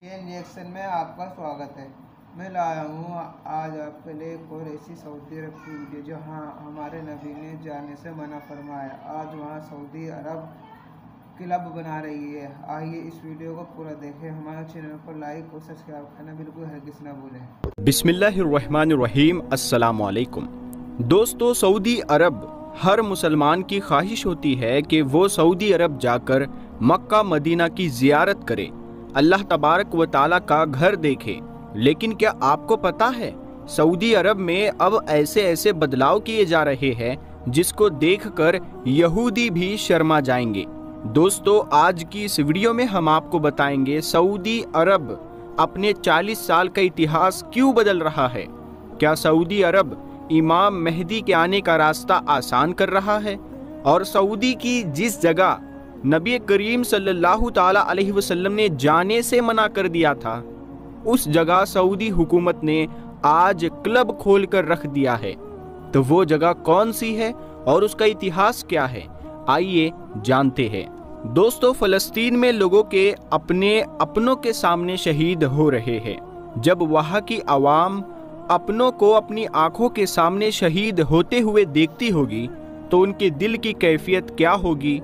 یہ ریئیکشن میں آپ کا سواگت ہے۔ میں لایا ہوں آج آپ کے لیے ایک اور ایسی سعودی عرب کی ویڈیو جہاں ہمارے نبی نے جانے سے منع فرمایا۔ آج وہاں سعودی عرب کلب بنا رہی ہے۔ آئیے اس ویڈیو کو پورا دیکھیں۔ ہمارے چینل کو لائک اور سبسکرائب کرنا بالکل ہرگز نہ بھولیں۔ بسم اللہ الرحمن الرحیم۔ السلام علیکم دوستو، سعودی عرب ہر مسلمان کی خواہش ہوتی ہے کہ وہ سعودی عرب جا کر مکہ مدینہ کی زیارت کرے، اللہ تبارک و تعالیٰ کا گھر دیکھے۔ لیکن کیا آپ کو پتا ہے سعودی عرب میں اب ایسے بدلاؤ کیے جا رہے ہیں جس کو دیکھ کر یہودی بھی شرما جائیں گے۔ دوستو، آج کی اس ویڈیو میں ہم آپ کو بتائیں گے سعودی عرب اپنے 40 سال کا اتہاس کیوں بدل رہا ہے۔ کیا سعودی عرب امام مہدی کے آنے کا راستہ آسان کر رہا ہے؟ اور سعودی کی جس جگہ نبی کریم صلی اللہ تعالیٰ علیہ وسلم نے جانے سے منع کر دیا تھا، اس جگہ سعودی حکومت نے آج کلب کھول کر رکھ دیا ہے۔ تو وہ جگہ کون سی ہے اور اس کا اتہاس کیا ہے؟ آئیے جانتے ہیں۔ دوستو، فلسطین میں لوگوں کے اپنوں کے سامنے شہید ہو رہے ہیں۔ جب وہاں کی عوام اپنوں کو اپنی آنکھوں کے سامنے شہید ہوتے ہوئے دیکھتی ہوگی تو ان کے دل کی کیفیت کیا ہوگی؟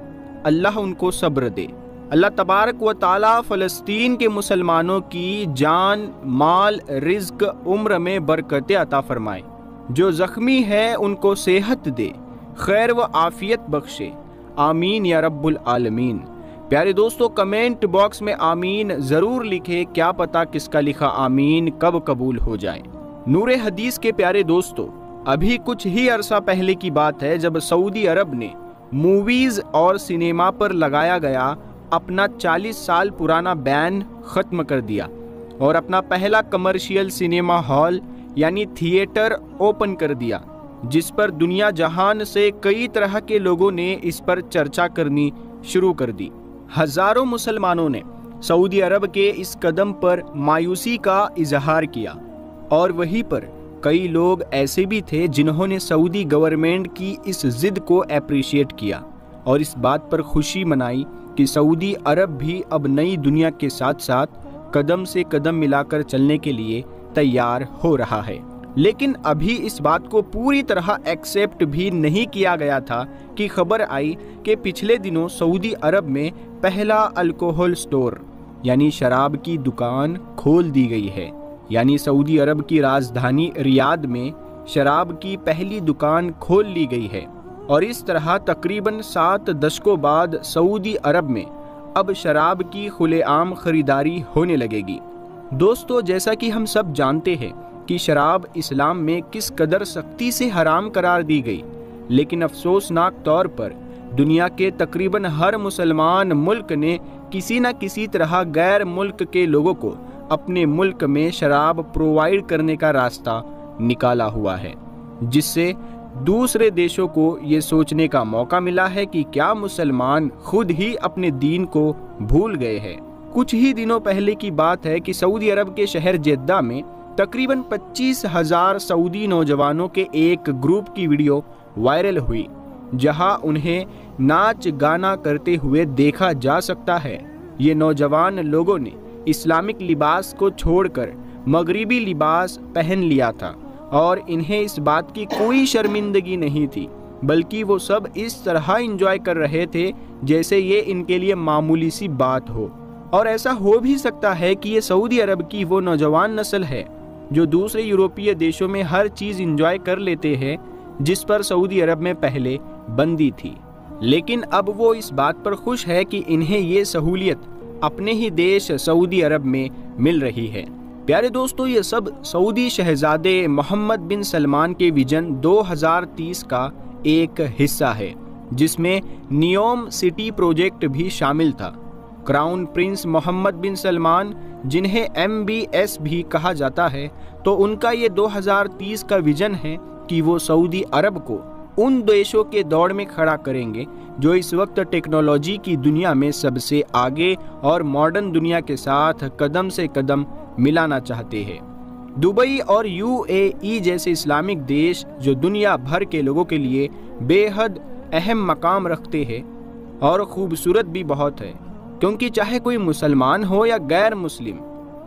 اللہ ان کو صبر دے۔ اللہ تبارک و تعالیٰ فلسطین کے مسلمانوں کی جان، مال، رزق، عمر میں برکت عطا فرمائے۔ جو زخمی ہے ان کو صحت دے، خیر و عافیت بخشے۔ آمین یا رب العالمین۔ پیارے دوستو، کمنٹ باکس میں آمین ضرور لکھے، کیا پتا کس کا لکھا آمین کب قبول ہو جائے۔ نور حدیث کے پیارے دوستو، ابھی کچھ ہی عرصہ پہلے کی بات ہے جب سعودی عرب نے موویز اور سینما پر لگایا گیا اپنا 40 سال پرانا بین ختم کر دیا اور اپنا پہلا کمرشیل سینما ہال یعنی تھیٹر اوپن کر دیا، جس پر دنیا جہان سے کئی طرح کے لوگوں نے اس پر چرچا کرنی شروع کر دی۔ ہزاروں مسلمانوں نے سعودی عرب کے اس قدم پر مایوسی کا اظہار کیا، اور وہیں پر کئی لوگ ایسے بھی تھے جنہوں نے سعودی گورنمنٹ کی اس ضد کو اپریشیٹ کیا اور اس بات پر خوشی منائی کہ سعودی عرب بھی اب نئی دنیا کے ساتھ ساتھ قدم سے قدم ملا کر چلنے کے لیے تیار ہو رہا ہے۔ لیکن ابھی اس بات کو پوری طرح ایکسیپٹ بھی نہیں کیا گیا تھا کہ خبر آئی کہ پچھلے دنوں سعودی عرب میں پہلا الکوہل سٹور یعنی شراب کی دکان کھول دی گئی ہے۔ یعنی سعودی عرب کی راجدھانی ریاض میں شراب کی پہلی دکان کھول لی گئی ہے، اور اس طرح تقریباً 7 دشکوں بعد سعودی عرب میں اب شراب کی کھلے عام خریداری ہونے لگے گی۔ دوستو، جیسا کہ ہم سب جانتے ہیں کہ شراب اسلام میں کس قدر سختی سے حرام قرار دی گئی، لیکن افسوسناک طور پر دنیا کے تقریباً ہر مسلمان ملک نے کسی نہ کسی طرح غیر ملک کے لوگوں کو اپنے ملک میں شراب پرووائیڈ کرنے کا راستہ نکالا ہوا ہے، جس سے دوسرے دیشوں کو یہ سوچنے کا موقع ملا ہے کہ کیا مسلمان خود ہی اپنے دین کو بھول گئے ہیں۔ کچھ ہی دنوں پہلے کی بات ہے کہ سعودی عرب کے شہر جدہ میں تقریباً 25,000 سعودی نوجوانوں کے ایک گروپ کی ویڈیو وائرل ہوئی، جہاں انہیں ناچ گانا کرتے ہوئے دیکھا جا سکتا ہے۔ یہ نوجوان لوگوں نے اسلامک لباس کو چھوڑ کر مغربی لباس پہن لیا تھا، اور انہیں اس بات کی کوئی شرمندگی نہیں تھی، بلکہ وہ سب اس طرح انجوائے کر رہے تھے جیسے یہ ان کے لیے معمولی سی بات ہو۔ اور ایسا ہو بھی سکتا ہے کہ یہ سعودی عرب کی وہ نوجوان نسل ہے جو دوسرے یورپی دیشوں میں ہر چیز انجوائے کر لیتے ہیں جس پر سعودی عرب میں پہلے بندی تھی، لیکن اب وہ اس بات پر خوش ہے کہ انہیں یہ سہولیت اپنے ہی دیش سعودی عرب میں مل رہی ہے۔ پیارے دوستو، یہ سب سعودی شہزادے محمد بن سلمان کے ویژن 2030 کا ایک حصہ ہے، جس میں نیوم سٹی پروجیکٹ بھی شامل تھا۔ کراؤن پرنس محمد بن سلمان، جنہیں MBS بھی کہا جاتا ہے، تو ان کا یہ 2030 کا ویژن ہے کہ وہ سعودی عرب کو ان دیشوں کے دوڑ میں کھڑا کریں گے جو اس وقت ٹیکنالوجی کی دنیا میں سب سے آگے اور ماڈرن دنیا کے ساتھ قدم سے قدم ملانا چاہتے ہیں۔ دبئی اور UAE جیسے اسلامک دیش جو دنیا بھر کے لوگوں کے لیے بے حد اہم مقام رکھتے ہیں اور خوبصورت بھی بہت ہے، کیونکہ چاہے کوئی مسلمان ہو یا غیر مسلم،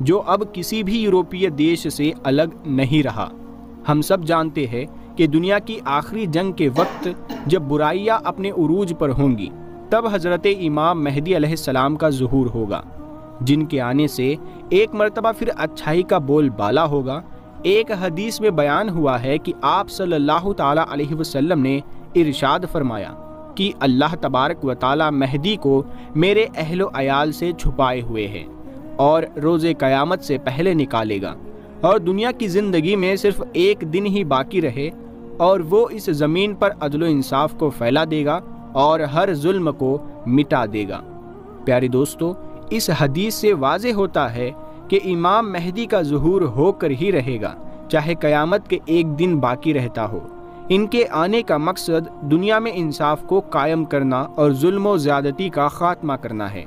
جو اب کسی بھی یورپی دیش سے الگ نہیں رہا۔ ہم سب جانتے ہیں کہ دنیا کی آخری جنگ کے وقت جب برائیاں اپنے عروج پر ہوں گی تب حضرت امام مہدی علیہ السلام کا ظہور ہوگا، جن کے آنے سے ایک مرتبہ پھر اچھائی کا بول بالا ہوگا۔ ایک حدیث میں بیان ہوا ہے کہ آپ صلی اللہ تعالی علیہ وسلم نے ارشاد فرمایا کہ اللہ تبارک و تعالی مہدی کو میرے اہل و عیال سے چھپائے ہوئے ہے اور روز قیامت سے پہلے نکالے گا، اور دنیا کی زندگی میں صرف ایک دن ہی باقی رہے اور وہ اس زمین پر عدل و انصاف کو پھیلا دے گا اور ہر ظلم کو مٹا دے گا۔ پیارے دوستو، اس حدیث سے واضح ہوتا ہے کہ امام مہدی کا ظہور ہو کر ہی رہے گا، چاہے قیامت کے ایک دن باقی رہتا ہو۔ ان کے آنے کا مقصد دنیا میں انصاف کو قائم کرنا اور ظلم و زیادتی کا خاتمہ کرنا ہے،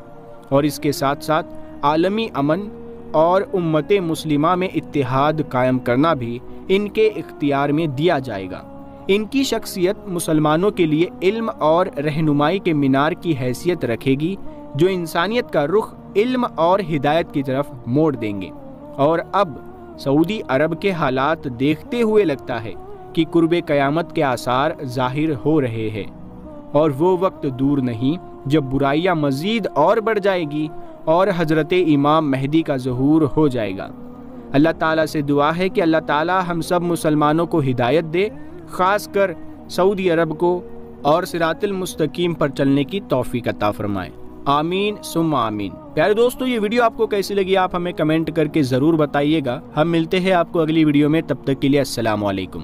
اور اس کے ساتھ ساتھ عالمی امن اور امت مسلمہ میں اتحاد قائم کرنا بھی ان کے اختیار میں دیا جائے گا۔ ان کی شخصیت مسلمانوں کے لیے علم اور رہنمائی کے مینار کی حیثیت رکھے گی، جو انسانیت کا رخ علم اور ہدایت کی طرف موڑ دیں گے۔ اور اب سعودی عرب کے حالات دیکھتے ہوئے لگتا ہے کہ قرب قیامت کے آثار ظاہر ہو رہے ہیں، اور وہ وقت دور نہیں جب برائیاں مزید اور بڑھ جائے گی اور حضرت امام مہدی کا ظہور ہو جائے گا۔ اللہ تعالیٰ سے دعا ہے کہ اللہ تعالیٰ ہم سب مسلمانوں کو ہدایت دے، خاص کر سعودی عرب کو، اور صراط المستقیم پر چلنے کی توفیق عطا فرمائے۔ آمین ثم آمین۔ پیارے دوستو، یہ ویڈیو آپ کو کیسی لگی آپ ہمیں کمنٹ کر کے ضرور بتائیے گا۔ ہم ملتے ہیں آپ کو اگلی ویڈیو میں، تب تک کے لیے السلام علیکم۔